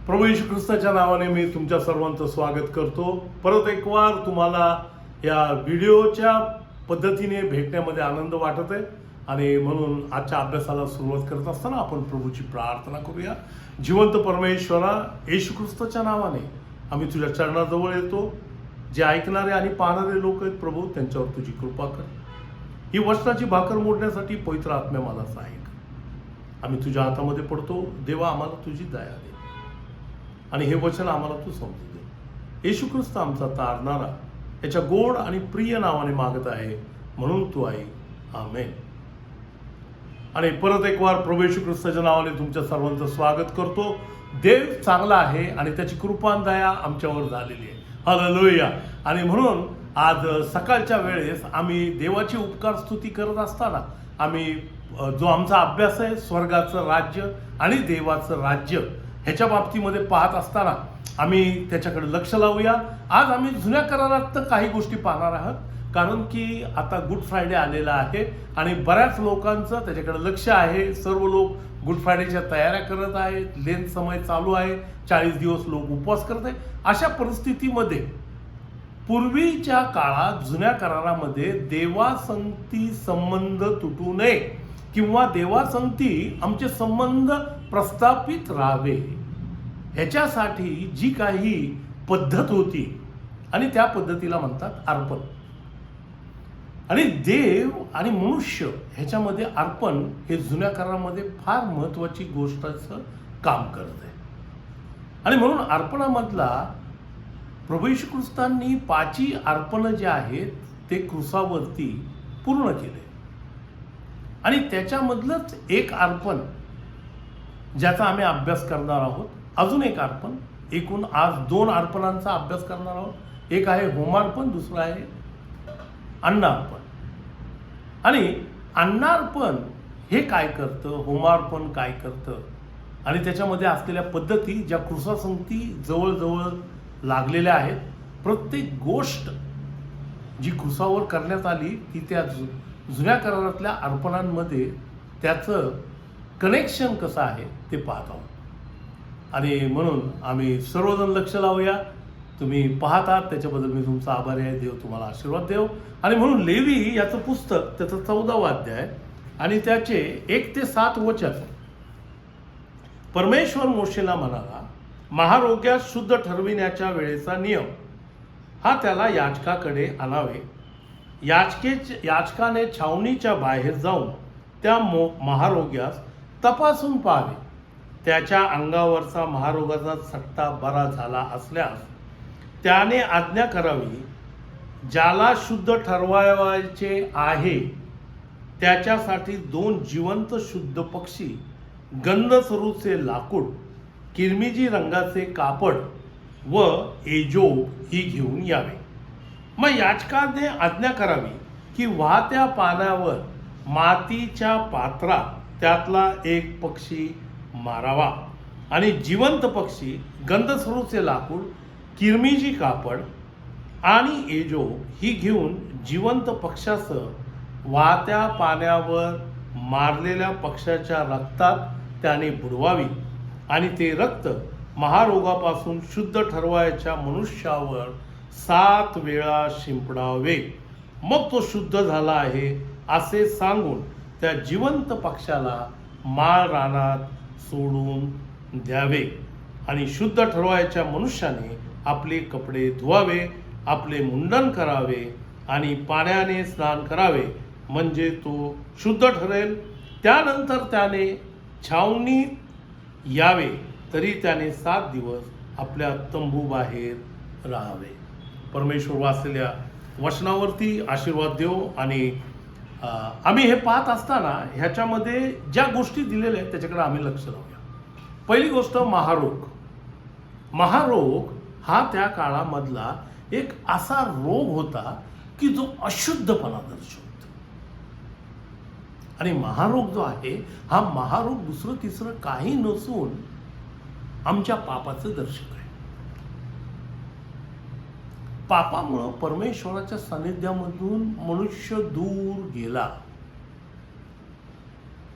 प्रभू येशू ख्रिस्ताच्या नावाने मी तुमच्या सर्वांचं स्वागत करतो। परत एक वार तुम्हाला या व्हिडिओच्या पद्धतीने भेटण्यामध्ये आनंद वाटत आहे आणि म्हणून आजच्या अभ्यासाला सुरुवात करत असताना आपण प्रभूची प्रार्थना करूया। जिवंत परमेश्वरा, येशू ख्रिस्ताच्या नावाने आम्ही तुझ्या चरणाजवळ येतो। जे ऐकणारे आणि पाहणारे लोक आहेत प्रभू, त्यांच्यावर तुझी कृपा कर। ही वचनाची भाकर मोडण्यासाठी पवित्र आत्म्या मला सहाय्य कर। आम्ही तुझ्या हातामध्ये पडतो देवा, आम्हाला तुझी दया दे आणि हे वचन आम्हाला तू समजू दे। येशू ख्रिस्त आमचा तारणारा याच्या गोड आणि प्रिय नावाने मागत आहे, म्हणून तू आई, आमेन। आणि परत एक वार प्रभू येशू ख्रिस्ताच्या नावाने तुमच्या सर्वांचं स्वागत करतो। देव चांगला आहे आणि त्याची कृपा आणि दया आमच्यावर झालेली आहे। हालेलुया। आणि म्हणून आज सकाळच्या वेळेस आम्ही देवाची उपकार स्तुती करत असताना आम्ही जो आमचा अभ्यास आहे स्वर्गाचं राज्य आणि देवाचं राज्य ह्याच्या बाबतीमध्ये पाहत असताना आम्ही त्याच्याकडे लक्ष लावूया। आज आम्ही जुन्या करारात तर काही गोष्टी पाहणार आहोत, कारण की आता गुड फ्रायडे आलेला आहे आणि बऱ्याच लोकांचं त्याच्याकडे लक्ष आहे। सर्व लोक गुड फ्रायडेच्या तयाऱ्या करत आहेत, लेन समय चालू आहे, 40 दिवस लोक उपवास करत आहेत। अशा परिस्थितीमध्ये पूर्वीच्या काळात जुन्या करारामध्ये देवासंगती संबंध तुटू नये किंवा देवासंगती आमचे संबंध प्रस्थापित राहावे ह्याच्यासाठी जी काही पद्धत होती आणि त्या पद्धतीला म्हणतात अर्पण। आणि देव आणि मनुष्य ह्याच्यामध्ये अर्पण हे जुन्या करारामध्ये फार महत्वाची गोष्टीचं काम करत आहे। आणि म्हणून अर्पणामधला प्रभू येशू ख्रिस्तांनी 5 अर्पण जे आहेत ते क्रुसावरती पूर्ण केले आणि त्याच्यामधलंच एक अर्पण ज्याचा आम्ही अभ्यास करणार आहोत। अजून एक अर्पण, एकूण आज 2 अर्पणांचा अभ्यास करणार आहोत। एक आहे होमार्पण, दुसरं आहे अन्नार्पण। आणि अन्नार्पण हे काय करतं, होमार्पण काय करतं आणि त्याच्यामध्ये असलेल्या पद्धती ज्या क्रुसासंगती जवळजवळ लागलेल्या आहेत। प्रत्येक गोष्ट जी क्रुसावर करण्यात आली ती त्या जुन्या करारातल्या अर्पणांमध्ये त्याचं कनेक्शन कसं आहे ते पाहत आहोत। आणि म्हणून आम्ही सर्वजण लक्ष लावूया। तुम्ही पाहतात त्याच्याबद्दल मी तुमचा आभारी आहे। देव तुम्हाला आशीर्वाद देव। आणि म्हणून लेवी याचं पुस्तक त्याचं 14वा अध्याय आणि त्याचे 1 ते 7 वचन। परमेश्वर मोशेला म्हणाला, महारोग्यास शुद्ध ठरविण्याच्या वेळेचा नियम हा त्याला याजकाकडे आणावे। याजकाने छावणीच्या बाहेर जाऊन त्या महारोग्यास तपासून पाहावे। त्याच्या अंगावरचा महारोगाचा सट्टा बरा झाला असल्यास त्याने आज्ञा करावी, ज्याला शुद्ध ठरवायचे आहे त्याच्यासाठी 2 जिवंत शुद्ध पक्षी, गंधसरूचे लाकूड, किरमिजी रंगाचे कापड व एजोब ही घेऊन यावे। मग याजकाने आज्ञा करावी की वाहत्या पाण्यावर मातीच्या पात्रात त्यातला एक पक्षी मारावा आणि जिवंत पक्षी, गंधसरूचे लाकूड, किरमिजी कापड आणि एजोब ही घेऊन जिवंत पक्षासह वाहत्या पाण्यावर मारलेल्या पक्षाच्या रक्तात त्याने बुडवावी आणि ते रक्त महारोगापासून शुद्ध ठरवायच्या मनुष्यावर 7 वेळा शिंपडावे। मग तो शुद्ध झाला आहे असे सांगून त्या जिवंत पक्षाला माळ रानात सोडून द्यावे। आणि शुद्ध ठरवायच्या मनुष्याने आपले कपडे धुवावे, आपले मुंडन करावे आणि पाण्याने स्नान करावे, म्हणजे तो शुद्ध ठरेल। त्यानंतर त्याने छावणीत यावे, तरी त्याने 7 दिवस आपल्या तंबूबाहेर राहावे। परमेश्वर वाचलेल्या वचनावरती आशीर्वाद देव। आणि आम्ही हे पाहत असताना ह्याच्यामध्ये ज्या गोष्टी दिलेल्या आहेत त्याच्याकडे आम्ही लक्ष लावूया। पहिली गोष्ट महारोग। महारोग हा त्या काळामधला एक असा रोग होता की जो अशुद्धपणा दर्शवतो। आणि महारोग जो आहे हा महारोग दुसरं तिसरं काही नसून आमच्या पापाचं दर्शक आहे। पापामुळं परमेश्वराच्या सानिध्यामधून मनुष्य दूर गेला।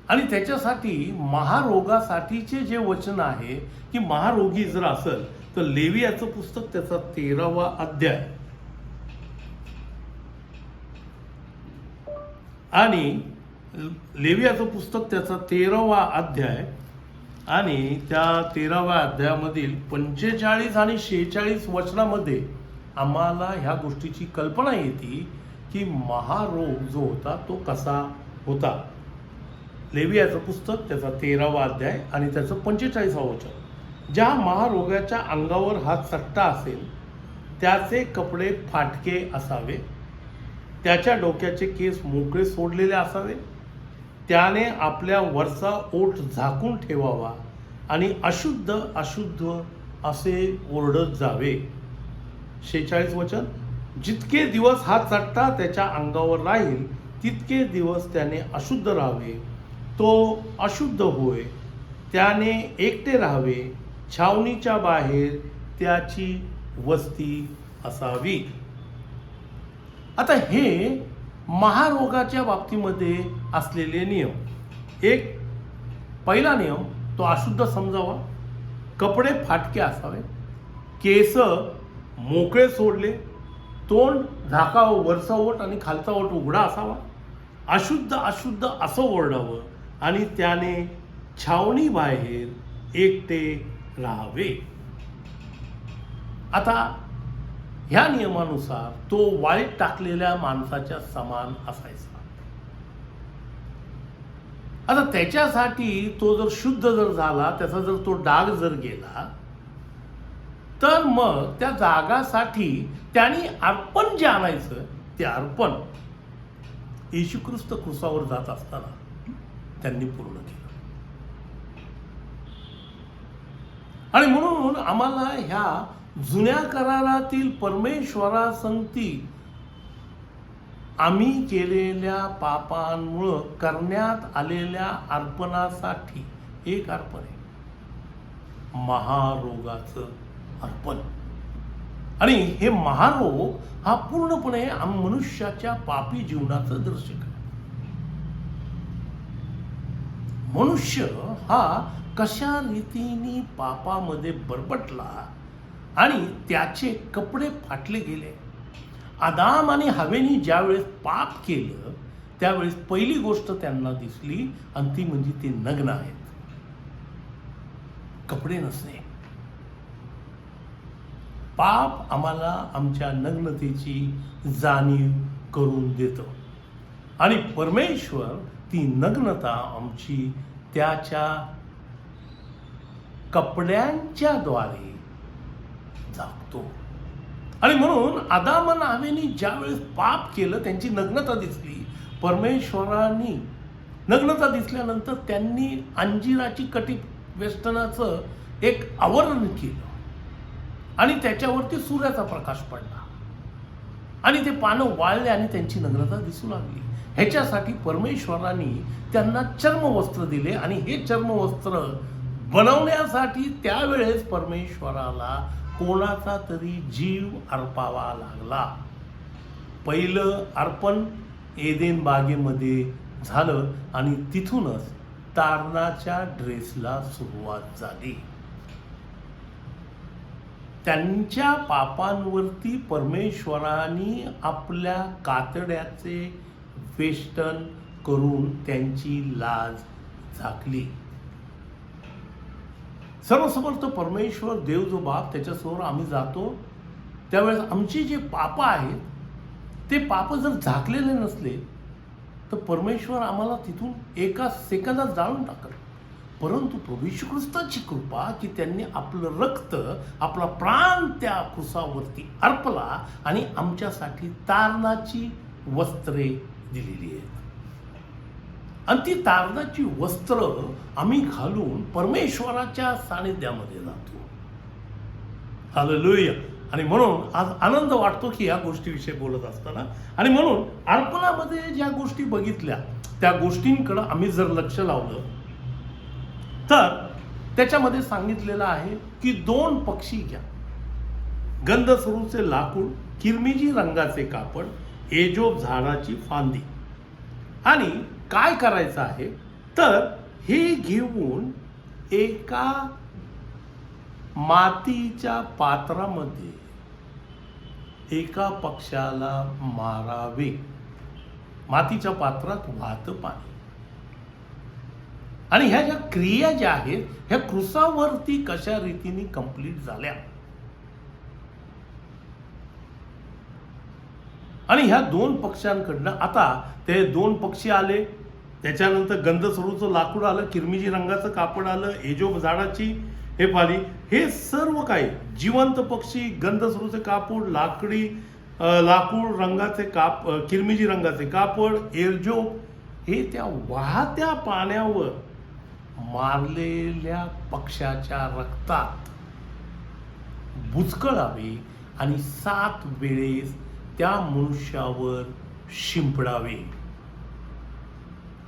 आणि त्याच्यासाठी महारोगासाठीचे जे वचन आहे की महारोगी जर असेल तर लेवियाचं पुस्तक त्याचा 13वा अध्याय आणि लेवियाचं पुस्तक त्याचा 13वा अध्याय आणि त्या 13व्या अध्यायामधील 45 आणि 46 वचनामध्ये आम्हाला ह्या गोष्टीची कल्पना येते की महारोग जो होता तो कसा होता. लेवियाचं पुस्तक त्याचा 13वा अध्याय आणि त्याचं 45वा वचन. ज्या महारोगाच्या अंगावर हा चट्टा असेल त्याचे कपडे फाटके असावे, त्याच्या डोक्याचे केस मोकळे सोडलेले असावे, त्याने आपल्या वरचा ओठ झाकून ठेवावा आणि अशुद्ध अशुद्ध असे ओरडत जावे. 46 वचन. जितके दिवस हा चट्टा त्याच्या अंगावर राहील तितके दिवस त्याने अशुद्ध राहावे, तो अशुद्ध होय, त्याने एकटे राहावे, छावणीच्या बाहेर त्याची वस्ती असावी. आता हे महारोगाच्या बाबतीमध्ये असलेले नियम. एक पहिला नियम तो अशुद्ध समजावा, कपडे फाटके असावे, केस मोकळे सोडले, तोंड झाकावं, वरचा ओठ आणि खालचा ओठ उघडा असावा, अशुद्ध अशुद्ध असं ओरडावं आणि त्याने छावणी बाहेर एकटे राहावे. आता ह्या नियमानुसार तो वाळीत टाकलेल्या माणसाच्या समान असायचा. आता त्याच्यासाठी तो जर शुद्ध जर झाला, त्याचा जर तो डाग जर गेला, तर मग त्या जागासाठी त्यांनी अर्पण जे आणायचं ते अर्पण येशू ख्रिस्त क्रूसावर जात असताना त्यांनी पूर्ण केलं. आणि म्हणून आम्हाला ह्या जुन्या करारातील परमेश्वरासंगती आम्ही केलेल्या पापांमुळं करण्यात आलेल्या अर्पणासाठी एक अर्पण आहे, महारोगाचं अर्पण. आणि हे महारोग हा पूर्णपणे मनुष्याच्या पापी जीवनाचं दर्शक आहे. मनुष्य हा कशा रीतीने पापामध्ये बरबटला आणि त्याचे कपडे फाटले गेले. आदाम आणि हवेनी ज्यावेळेस पाप केलं त्यावेळेस पहिली गोष्ट त्यांना दिसली आणि ती म्हणजे ते नग्न आहेत, कपडे नसणे. पाप आम्हाला आमच्या नग्नतेची जाणीव करून देतो आणि परमेश्वर ती नग्नता आमची त्याच्या कपड्यांच्या द्वारे झाकतो. आणि म्हणून आदाम आणि हवेनी ज्यावेळेस पाप केलं त्यांची नग्नता दिसली. परमेश्वरांनी नग्नता दिसल्यानंतर त्यांनी अंजिराची कटी वेष्टनाचं एक आवरण केलं आणि त्याच्यावरती सूर्याचा प्रकाश पडला आणि ते पानं वाळले आणि त्यांची नग्नता दिसू लागली. ह्याच्यासाठी परमेश्वरांनी त्यांना चर्मवस्त्र दिले आणि हे चर्मवस्त्र बनवण्यासाठी त्यावेळेस परमेश्वराला कोणाचा तरी जीव अर्पावा लागला. पहिलं अर्पण एदेन बागेमध्ये झालं आणि तिथूनच तारणाच्या ड्रेसला सुरुवात झाली. त्यांच्या पापांवरती परमेश्वराने आपल्या कातड्याचे वेष्टन करून त्यांची लाज झाकली. सर्वसमर्थ परमेश्वर देव जो बाप त्याच्यासमोर आम्ही जातो त्यावेळेस आमची जे पाप आहेत ते पाप जर झाकलेले नसले तर परमेश्वर आम्हाला तिथून एका सेकंदात जाळून टाकल. परंतु प्रभू येशू ख्रिस्ताची कृपा की त्यांनी आपलं रक्त आपला प्राण त्या क्रूसावरती अर्पला आणि आमच्यासाठी तारणाची वस्त्रे दिलेली आहेत आणि ती तारणाची वस्त्र आम्ही घालून परमेश्वराच्या सानिध्यामध्ये जातो. हालेलुया. आणि म्हणून आज आनंद वाटतो की या गोष्टीविषयी बोलत असताना. आणि म्हणून अर्पणामध्ये ज्या गोष्टी बघितल्या त्या गोष्टींकडे आम्ही जर लक्ष लावलं तर त्याच्यामध्ये सांगितलेलं आहे की 2 पक्षी घ्या, गंधसरूचे लाकूड, किरमिजी रंगाचे कापड, एजोब झाडाची फांदी. आणि काय करायचं आहे तर हे घेऊन एका मातीच्या पात्रामध्ये एका पक्षाला मारावे. मातीच्या पात्रात वाहतं पाणी. आणि ह्या ज्या क्रिया ज्या आहेत ह्या क्रुसावरती कशा रीतीने कंप्लीट झाल्या. आणि ह्या दोन पक्षांकडनं आता ते दोन पक्षी आले. त्याच्यानंतर गंधसरूचं लाकूड आलं, किरमिजी रंगाचं कापड आलं, एजोब झाडाची हे पाली, हे सर्व काही जिवंत पक्षी, गंधसरूचे कापड, लाकूड रंगाचे किरमिजी रंगाचे कापड, एरजोब, हे त्या वाहत्या पाण्यावर मारलेल्या पक्षाच्या रक्तात बुचकळावे आणि 7 वेळेस त्या मनुष्यावर शिंपडावे.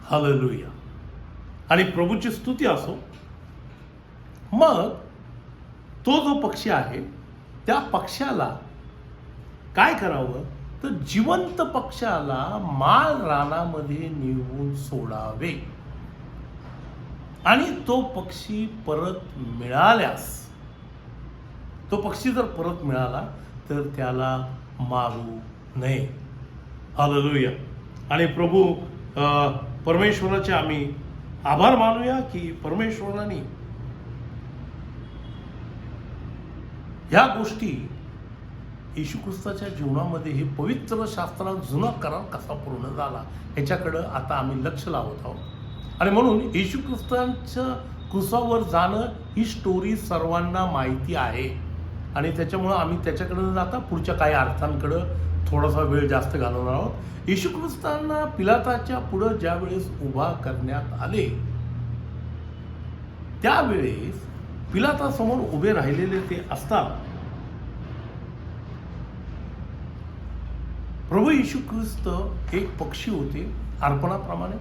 हालेलुया. आणि प्रभूची स्तुती असो. मग तो जो पक्षी आहे त्या पक्षाला काय करावं तर जिवंत पक्षाला माळ रानामध्ये नेऊन सोडावे. आणि तो पक्षी परत मिळाल्यास, तो पक्षी जर परत मिळाला तर त्याला मारू नये. हालेलुया. आणि प्रभू परमेश्वराचे आम्ही आभार मानूया की परमेश्वराने ह्या गोष्टी येशू ख्रिस्ताच्या जीवनामध्ये हे पवित्र शास्त्रात जुना करार कसा पूर्ण झाला ह्याच्याकडं आता आम्ही लक्ष लावत आहोत. आणि म्हणून येशू ख्रिस्तांच्या क्रुसावर जाणं ही स्टोरी सर्वांना माहिती आहे. आणि त्याच्यामुळं आम्ही त्याच्याकडे न जाता पुढच्या काही अर्थांकडं थोडासा वेळ जास्त घालवणार आहोत. येशू ख्रिस्तांना पिलाताच्या पुढं ज्या वेळेस उभा करण्यात आले त्यावेळेस पिलातासमोर उभे राहिलेले ते असतात प्रभू येशू ख्रिस्त एक पक्षी होते अर्पणाप्रमाणे.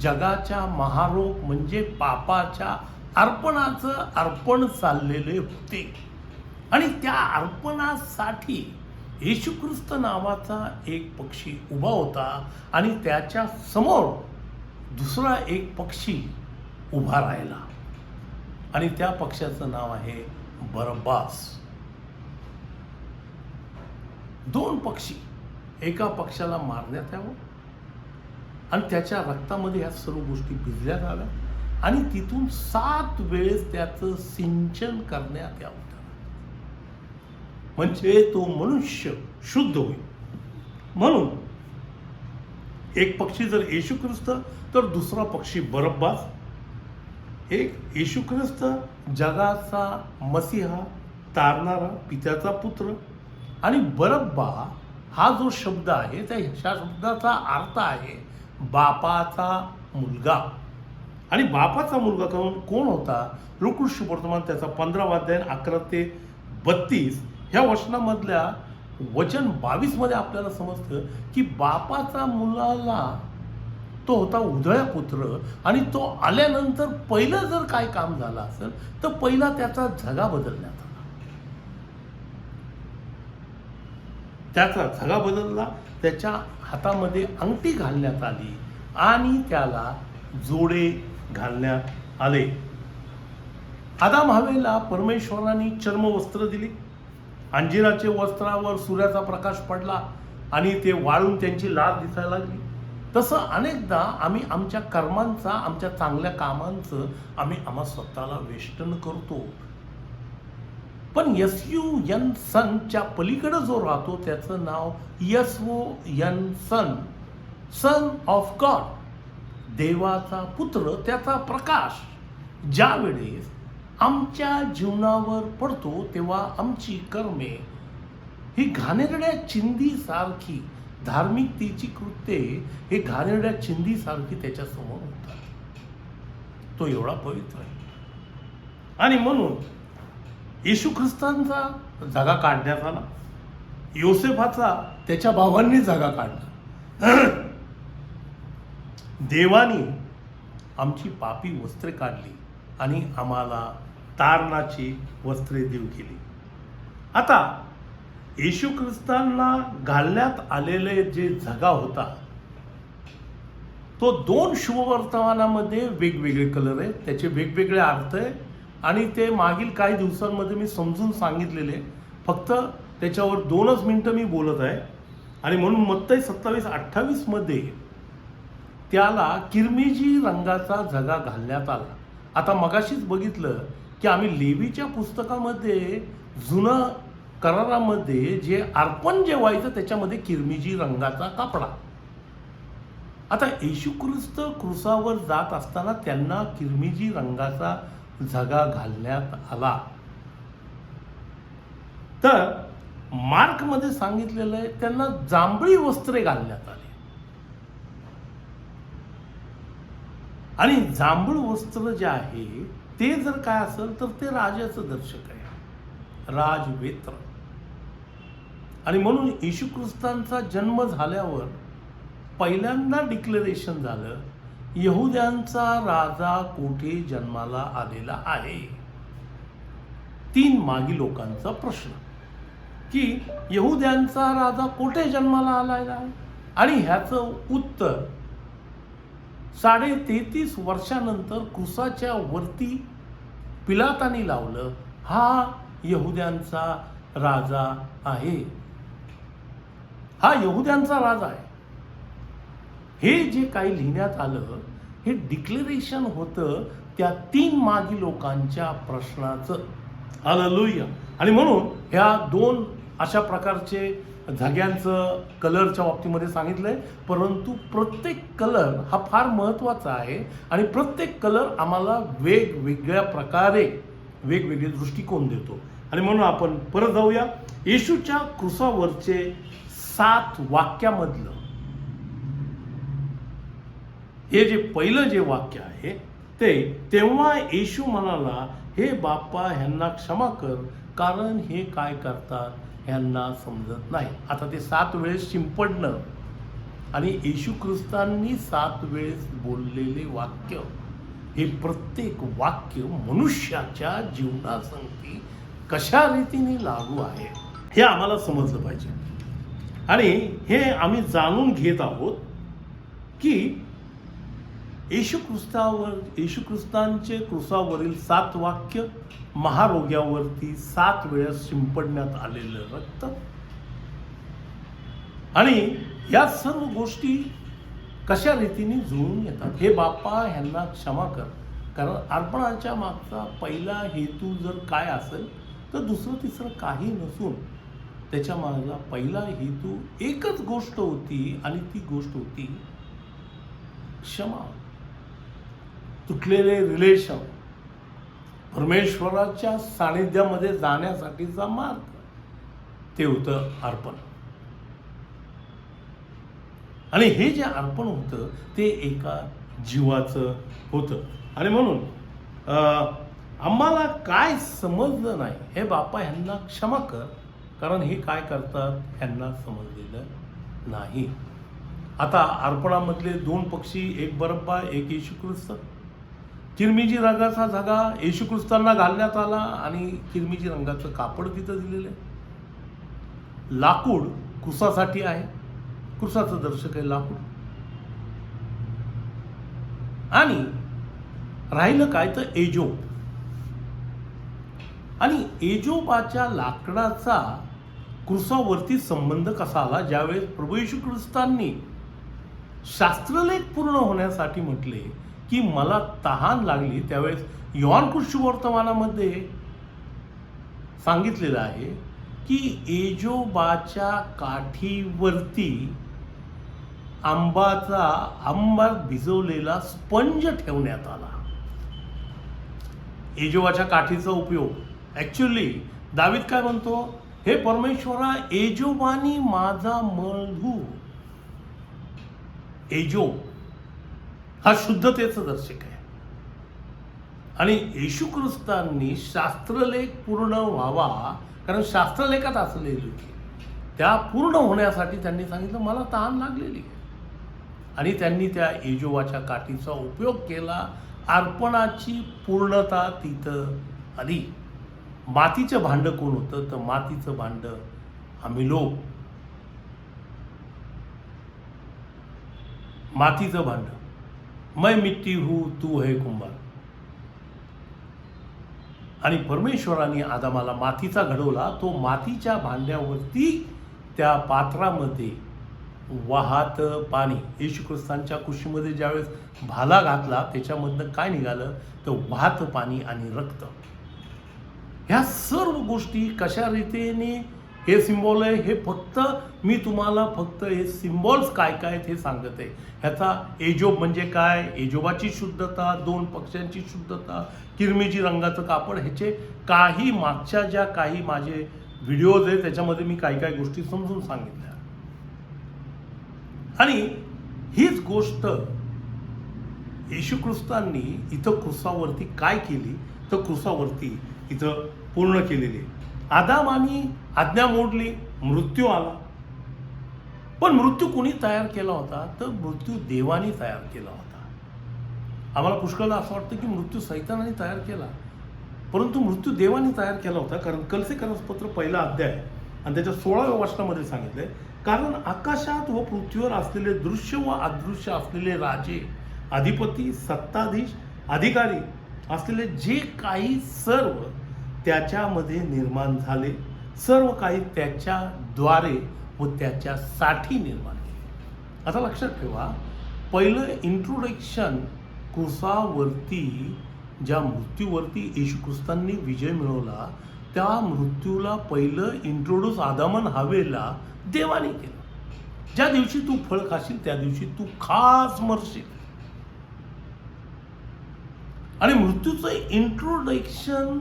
जगाच्या महारोग म्हणजे पापाच्या अर्पणाचं अर्पण चाललेले होते. आणि त्या अर्पणासाठी येशू ख्रिस्त नावाचा एक पक्षी उभा होता आणि त्याच्या समोर दुसरा एक पक्षी उभा राहिला. आणि त्या पक्षाचं नाव आहे बरब्बास. 2 पक्षी, एका पक्षाला मारण्यात यावं आणि त्याच्या रक्तामध्ये ह्या सर्व गोष्टी भिजल्या जाव्या आणि तिथून 7 वेळेस त्याचं सिंचन करण्यात यावं, म्हणजे तो मनुष्य शुद्ध होईल. म्हणून एक पक्षी जर येशू ख्रिस्त तर दुसरा पक्षी बरब्बास. एक येशू ख्रिस्त जगाचा मसीहा, तारणारा, पित्याचा पुत्र. आणि बरब्बा हा जो शब्द आहे त्या शब्दाचा अर्थ आहे बापाचा मुलगा. आणि बापाचा मुलगा कोण होता? लूका वर्तमान त्याचा 15वा अध्याय 11 ते 32 ह्या वचनामधल्या वचन 22 मध्ये आपल्याला समजतं की बापाचा मुलाला तो होता उधळा पुत्र. आणि तो आल्यानंतर पहिलं जर काय काम झालं असेल तर पहिला त्याचा झगा बदलण्यात आला. त्याचा झगा बदलला, त्याच्या हातामध्ये अंगठी घालण्यात आली आणि त्याला जोडे घालण्यात आले. आदाम हवेला परमेश्वराने चर्मवस्त्र दिली. अंजिराचे वस्त्रावर सूर्याचा प्रकाश पडला आणि ते वाळून त्यांची लाज दिसायला लागली. तसं अनेकदा आम्ही आमच्या कर्मांचा, आमच्या चांगल्या कामांचं आम्हा स्वतःला वेष्टन करतो. पण SUN सनच्या पलीकडे जो राहतो त्याचं नाव SON सन ऑफ गॉड, देवाचा पुत्र, त्याचा प्रकाश ज्या वेळेस आमच्या जीवनावर पडतो तेव्हा आमची कर्मे ही घाणेरड्या चिंधीसारखी, धार्मिकतेची कृत्ये हे घाणेरड्या चिंधीसारखी त्याच्यासमोर होतात. तो एवढा पवित्र आहे. आणि म्हणून येशू ख्रिस्तांचा जागा काढण्यात आला. योसेफाचा त्याच्या भावांनी जागा काढला. देवानी आमची पापी वस्त्रे काढली आणि आम्हाला तारणाची वस्त्रे देऊ केली. आता येशू ख्रिस्तांना घालण्यात आलेले जे झगा होता तो 2 शुभवर्तमानामध्ये वेगवेगळे कलर आहेत, त्याचे वेगवेगळे अर्थ आहे आणि ते मागील काही दिवसांमध्ये मी समजून सांगितलेले. फक्त त्याच्यावर 2च मिनिटं मी बोलत आहे. आणि म्हणून मत्तई 27:28 मध्ये त्याला किरमिजी रंगाचा झगा घालण्यात आला. आता मगाशीच बघितलं की आम्ही लेवीच्या पुस्तकामध्ये जुनं करारामध्ये जे अर्पण जे व्हायचं त्याच्यामध्ये किरमिजी रंगाचा कापडा. आता येशू ख्रिस्त क्रुसावर जात असताना त्यांना किरमिजी रंगाचा झगा घालण्यात आला. तर मार्कमध्ये सांगितलेलं आहे त्यांना जांभळी वस्त्रे घालण्यात आली. आणि जांभूळ वस्त्र जे आहे ते जर काय असेल तर ते राजाचं दर्शक आहे, राजवेत्र. आणि म्हणून येशू ख्रिस्तांचा जन्म झाल्यावर पहिल्यांदा डिक्लेरेशन झालं, यहुद्यांचा राजा कोठे जन्माला आलेला आहे. 3 मागी लोकांचा प्रश्न की यहुद्यांचा राजा कोठे जन्माला आलेला आहे. आणि ह्याचं उत्तर 33.5 वर्षानंतर क्रुसाच्या वरती पिलातानी लावलं, हा यहुद्यांचा राजा आहे, हा यहुद्यांचा राजा आहे. हे जे काही लिहिण्यात आलं हे डिक्लेरेशन होतं त्या 3 मागी लोकांच्या प्रश्नाचं. हालेलुया. आणि म्हणून ह्या 2 अशा प्रकारचे झग्यांचं कलरच्या बाबतीमध्ये सांगितलंय. परंतु प्रत्येक कलर हा फार महत्त्वाचा आहे आणि प्रत्येक कलर आम्हाला वेगवेगळ्या प्रकारे वेगवेगळे दृष्टिकोन देतो. आणि म्हणून आपण परत जाऊया येशूच्या क्रुसावरचे 7 वाक्यामधलं हे जे पहिलं जे वाक्य आहे ते, तेव्हा येशू म्हणाला, हे बाप्पा ह्यांना क्षमा कर, कारण हे काय करतात ह्यांना समजत नाही. आता ते 7 वेळेस शिंपडणं आणि येशू ख्रिस्तांनी 7 वेळेस बोललेले वाक्य, हे प्रत्येक वाक्य मनुष्याच्या जीवनासंगती कशा रीतीने लागू आहे हे आम्हाला समजलं पाहिजे. आणि हे आम्ही जाणून घेत आहोत की येशू ख्रिस्तांचे क्रुसावरील 7 वाक्य, महारोग्यावरती 7 वेळा शिंपडण्यात आलेलं रक्त, आणि या सर्व गोष्टी कशा रीतीने जुळून येतात. हे बाप्पा ह्यांना क्षमा कर, कारण अर्पणाच्या मागचा पहिला हेतू जर काय असेल तर दुसरं तिसरं काही नसून त्याच्या मागचा पहिला हेतू एकच गोष्ट होती आणि ती गोष्ट होती क्षमा. तुटलेले रिलेशन, परमेश्वराच्या सानिध्यामध्ये जाण्यासाठीचा मार्ग, ते होतं अर्पण. आणि हे जे अर्पण होतं ते एका जीवाचं होतं. आणि म्हणून आम्हाला काय समजलं नाही, हे बाप्पा ह्यांना क्षमा कर, कारण हे काय करतात ह्यांना समजलेलं नाही. आता अर्पणामधले 2 पक्षी, एक बरब्बा, एक येशू ख्रिस्त. किरमिजी रंगाचा झगा येशू ख्रिस्तांना घालण्यात आला आणि किरमिजी रंगाचं कापड तिथं दिलेलं आहे. लाकूड क्रुसासाठी आहे, क्रुसाचं दर्शक आहे लाकूड. आणि राहिलं काय तर एजो. आणि एजोबाच्या लाकडाचा क्रुसावरती संबंध कसा आला. ज्यावेळेस प्रभू येशू ख्रिस्तांनी शास्त्रलेख पूर्ण होण्यासाठी म्हटले की मला तहान लागली, त्यावेळेस योहान शुभवर्तमानामध्ये सांगितलेलं आहे की एजोबाच्या काठीवरती आंब्यात भिजवलेला स्पंज ठेवण्यात आला. एजोबाच्या काठीचा उपयोग ऍक्च्युअली दावीद काय म्हणतो, हे परमेश्वरा एजोबानी माझा मळ धू. एजो हा शुद्धतेचं दर्शक आहे. आणि येशू ख्रिस्तांनी शास्त्रलेख पूर्ण व्हावा, कारण शास्त्रलेखात असलेली त्या पूर्ण होण्यासाठी त्यांनी सांगितलं मला तहान लागलेली आहे. आणि त्यांनी त्या एजोबाच्या काठीचा उपयोग केला. अर्पणाची पूर्णता तिथं आली. मातीचं भांडं कोण होतं तर मातीचं भांडं आम्ही लोक, मातीचं भांडं. मैं मिट्टी हूँ तू है कुंभार. आणि परमेश्वराने आदामाला मातीचा घडवला. तो मातीच्या भांड्यावरती त्या पात्रामध्ये वाहत पाणी, येशू ख्रिस्तांच्या कुशीमध्ये ज्यावेळेस भाला घातला त्याच्यामधनं काय निघालं तर वाहत पाणी आणि रक्त. ह्या सर्व गोष्टी कशा रीतीने हे सिम्बॉल आहे हे फक्त मी तुम्हाला फक्त हे सिम्बॉल्स काय काय आहेत हे सांगत आहे. ह्याचा एजोब म्हणजे काय, एजोबाची शुद्धता, 2 पक्ष्यांची शुद्धता, किरमिजी रंगाचं कापड, ह्याचे काही मागच्या ज्या काही माझे व्हिडिओज आहेत त्याच्यामध्ये मी काही काही गोष्टी समजून सांगितल्या. आणि हीच गोष्ट येशू ख्रिस्तांनी इथं क्रुसावरती काय केली तर क्रुसावरती इथं पूर्ण केलेली आहे. आदामानी आज्ञा मोडली, मृत्यू आला. पण मृत्यू कोणी तयार केला होता तर मृत्यू देवानी तयार केला होता. आम्हाला पुष्कळदा असं वाटतं की मृत्यू सैतानाने तयार केला, परंतु मृत्यू देवाने तयार केला होता. कारण कलसेकरसपत्र 1 अध्याय आणि त्याच्या 16व्या वचनामध्ये सांगितलंय, कारण आकाशात व पृथ्वीवर असलेले दृश्य व अदृश्य असलेले राजे, अधिपती, सत्ताधीश, अधिकारी असलेले जे काही सर्व त्याच्यामध्ये निर्माण झाले, सर्व काही त्याच्याद्वारे व त्याच्यासाठी निर्माण केले. आता लक्षात ठेवा, पहिलं इंट्रोडक्शन क्रुसावरती ज्या मृत्यूवरती येशू ख्रिस्तांनी विजय मिळवला त्या मृत्यूला पहिलं इंट्रोड्यूस आदामन हवेला देवाने केलं. ज्या दिवशी तू फळ खाशील त्या दिवशी तू खास मरशील. आणि मृत्यूचं इंट्रोडक्शन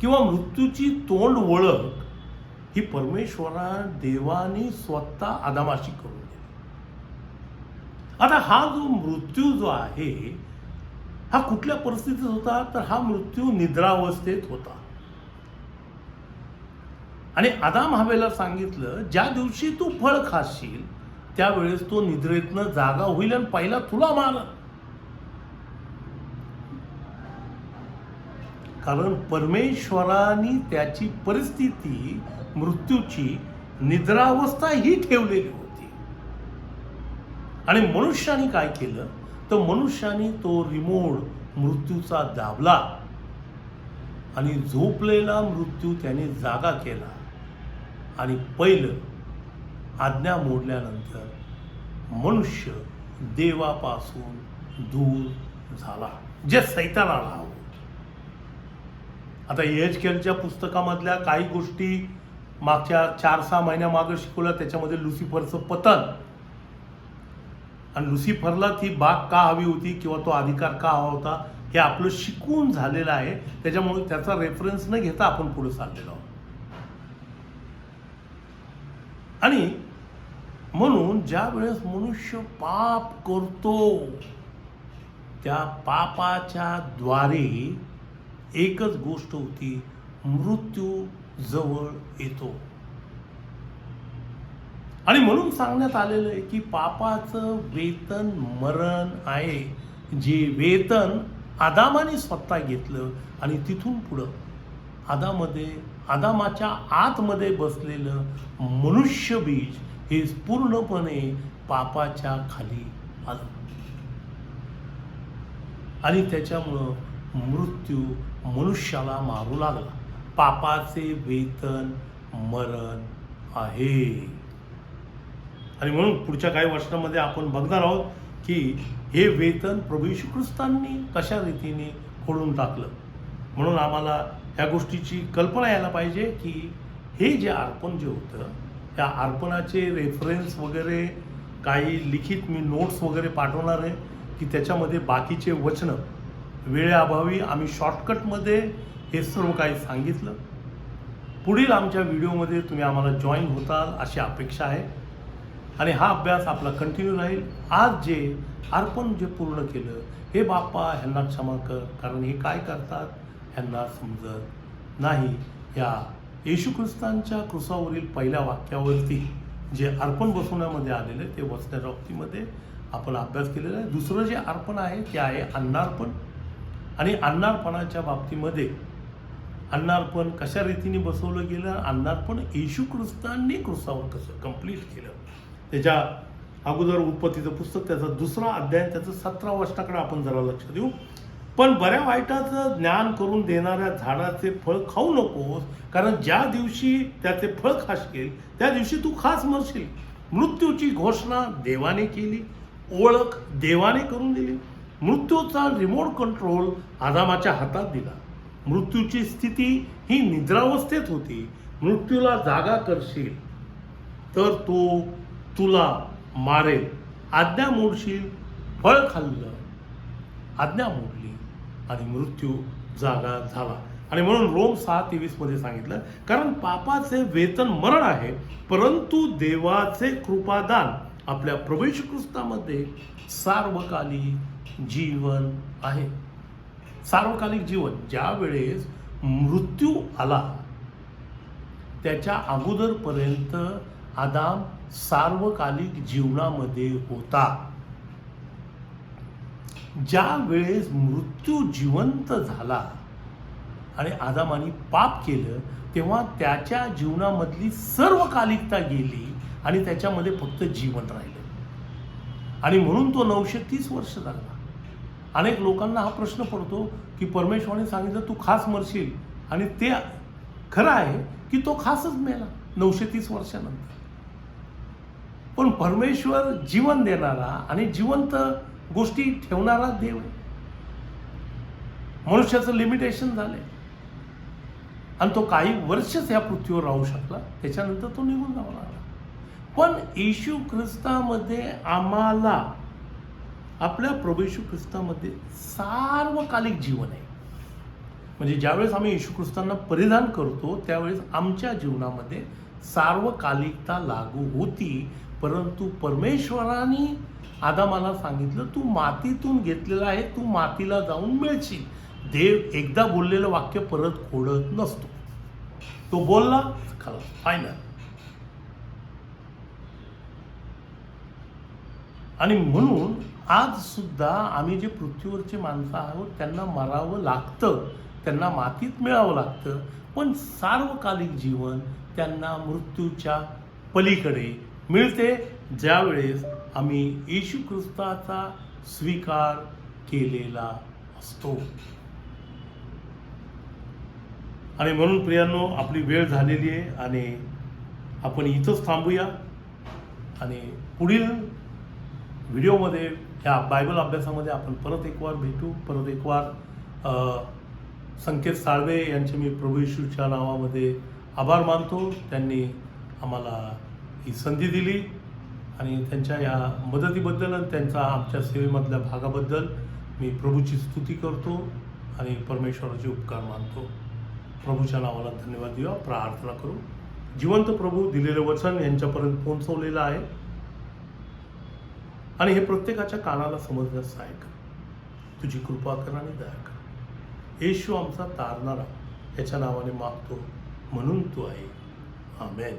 किंवा मृत्यूची तोंड ओळख ही परमेश्वरा देवाने स्वतः आदामाशी करून दिली. आता हा जो मृत्यू जो आहे हा कुठल्या परिस्थितीत होता तर हा मृत्यू निद्रावस्थेत होता. आणि आदाम हवेला सांगितलं ज्या दिवशी तू फळ खाशील त्यावेळेस तो निद्रेतनं जागा होईल आणि पहिला तुला मारल. कारण परमेश्वराने त्याची परिस्थिती मृत्यूची निद्रावस्था ही ठेवलेली होती. आणि मनुष्याने काय केलं तर मनुष्याने तो रिमोट मृत्यूचा दाबला आणि झोपलेला मृत्यू त्याने जागा केला. आणि पहिलं आज्ञा मोडल्यानंतर मनुष्य देवापासून दूर झाला, जे सैतानाला हवं. आता एचकेलच्या पुस्तकामधल्या काही गोष्टी मागच्या 4-6 महिन्यामागे शिकवल्या. त्याच्यामध्ये लुसिफरचं पतन आणि लुसिफरला ती बाग का हवी होती किंवा तो अधिकार का हवा होता हे आपलं शिकून झालेलं आहे. त्याच्यामुळे त्याचा रेफरन्स न घेता आपण पुढे चाललेलो आहोत. आणि म्हणून ज्या वेळेस मनुष्य पाप करतो त्या पापाच्या द्वारे एकच गोष्ट होती, मृत्यू जवळ येतो. आणि म्हणून सांगण्यात आलेलं आहे की पापाचं वेतन मरण आहे, जे वेतन आदामाने स्वतः घेतलं. आणि तिथून पुढं आदामाच्या आतमध्ये बसलेलं मनुष्य बीज हे पूर्णपणे पापाच्या खाली आलं. आणि त्याच्यामुळं मृत्यू मनुष्याला मारू लागला. पापाचे वेतन मरण आहे. आणि म्हणून पुढच्या काही वर्षांमध्ये आपण बघणार आहोत की हे वेतन प्रभू येशू ख्रिस्तांनी कशा रीतीने फोडून टाकलं. म्हणून आम्हाला ह्या गोष्टीची कल्पना यायला पाहिजे की हे जे अर्पण जे होतं त्या अर्पणाचे रेफरन्स वगैरे काही लिखित मी नोट्स वगैरे पाठवणार आहे की त्याच्यामध्ये बाकीचे वचनं वेळेअभावी आम्ही शॉर्टकटमध्ये हे सर्व काही सांगितलं. पुढील आमच्या व्हिडिओमध्ये तुम्ही आम्हाला जॉईन होताल अशी अपेक्षा आहे. आणि हा अभ्यास आपला कंटिन्यू राहील. आज जे अर्पण जे पूर्ण केलं हे बाप्पा ह्यांना क्षमा कर, कारण हे काय करतात ह्यांना समजत नाही. या येशू ख्रिस्तांच्या क्रुसावरील पहिल्या वाक्यावरती जे अर्पण बसवण्यामध्ये आलेलं आहे ते वचनाच्या बाबतीमध्ये आपण अभ्यास केलेला आहे. दुसरं जे अर्पण आहे ते आहे अन्नार्पण. आणि अन्नार्पणाच्या बाबतीमध्ये अन्नार्पण कशा रीतीने बसवलं गेलं, अन्नार्पण येशू ख्रिस्तांनी क्रुसावर कसं कंप्लीट केलं त्याच्या अगोदर उत्पत्तीचं पुस्तक त्याचा 2रा अध्याय त्याचं 17व्या वचनाकडे आपण जरा लक्ष देऊ. पण बऱ्या वाईटाचं ज्ञान करून देणाऱ्या झाडाचे फळ खाऊ नकोस, कारण ज्या दिवशी त्याचे फळ खाशील त्या दिवशी तू खास मरशील. मृत्यूची घोषणा देवाने केली, ओळख देवाने करून दिली. मृत्यूचा रिमोट कंट्रोल आदामाच्या हातात दिला. मृत्यूची स्थिती ही निद्रावस्थेत होती. मृत्यूला जागा करशील तर तो तुला मारेल. आज्ञा मोडशील, फळ खाल्लं, आज्ञा मोडली आणि मृत्यू जागा झाला. आणि म्हणून रोम 6:23 मध्ये सांगितलं, कारण पापाचे वेतन मरण आहे, परंतु देवाचे कृपादान आपल्या प्रभू येशू ख्रिस्तामध्ये सार्वकालिक जीवन आहे. सार्वकालिक जीवन. ज्या वेळेस मृत्यू आला त्याच्या अगोदरपर्यंत आदाम सार्वकालिक जीवनामध्ये होता. ज्या वेळेस मृत्यू जिवंत झाला आणि आदामाने पाप केलं, तेव्हा त्याच्या जीवनामधली सर्वकालिकता गेली आणि त्याच्यामध्ये फक्त जीवन राहिलं. आणि म्हणून तो 930 वर्ष जगला. अनेक लोकांना हा प्रश्न पडतो की परमेश्वराने सांगितलं तू खास मरशील, आणि ते खरं आहे की तो खासच मेला 930 वर्षानंतर. पण परमेश्वर जीवन देणारा आणि जिवंत गोष्टी ठेवणारा देव आहे. मनुष्याचं लिमिटेशन झालंय आणि तो काही वर्षच या पृथ्वीवर राहू शकला, त्याच्यानंतर तो निघून जाऊ लागला. पण येशू ख्रिस्तामध्ये आम्हाला, आपल्या प्रभू येशू ख्रिस्तामध्ये सार्वकालिक जीवन आहे. म्हणजे ज्यावेळेस आम्ही येशू ख्रिस्तांना परिधान करतो त्यावेळेस आमच्या जीवनामध्ये सार्वकालिकता लागू होती. परंतु परमेश्वराने आदामाला सांगितलं तू मातीतून घेतलेला आहे, तू मातीला जाऊन मिळशील. देव एकदा बोललेलं वाक्य परत खोडत नसतो. तो बोलला खरं फायनल. आणि म्हणून आज सुद्धा आम्ही जे पृथ्वीवरचे माणसं आहोत त्यांना मरावं लागतं, त्यांना मातीत मिळावं लागतं. पण सार्वकालिक जीवन त्यांना मृत्यूच्या पलीकडे मिळते ज्यावेळेस आम्ही येशू ख्रिस्ताचा स्वीकार केलेला असतो. आणि म्हणून प्रियांनो, आपली वेळ झालेली आहे आणि आपण इथंच थांबूया आणि पुढील व्हिडिओमध्ये ह्या बायबल अभ्यासामध्ये आपण परत एक वार भेटू. परत एक वार संकेत साळवे यांचे मी प्रभू येशूच्या नावामध्ये आभार मानतो. त्यांनी आम्हाला ही संधी दिली आणि त्यांच्या या मदतीबद्दल आणि त्यांचा आमच्या सेवेमधल्या भागाबद्दल मी प्रभूची स्तुती करतो आणि परमेश्वराचे उपकार मानतो. प्रभूच्या नावाला धन्यवाद देऊया. प्रार्थना करू. जिवंत प्रभू, दिलेलं वचन यांच्यापर्यंत पोहोचवलेलं आहे आणि हे प्रत्येकाच्या कानाला समजण्यास सहाय्य कर. तुझी कृपा कर आणि दया कर. येशू आमचा तारणारा, याच्या नावाने मागतो म्हणून तू आहे. आमेन.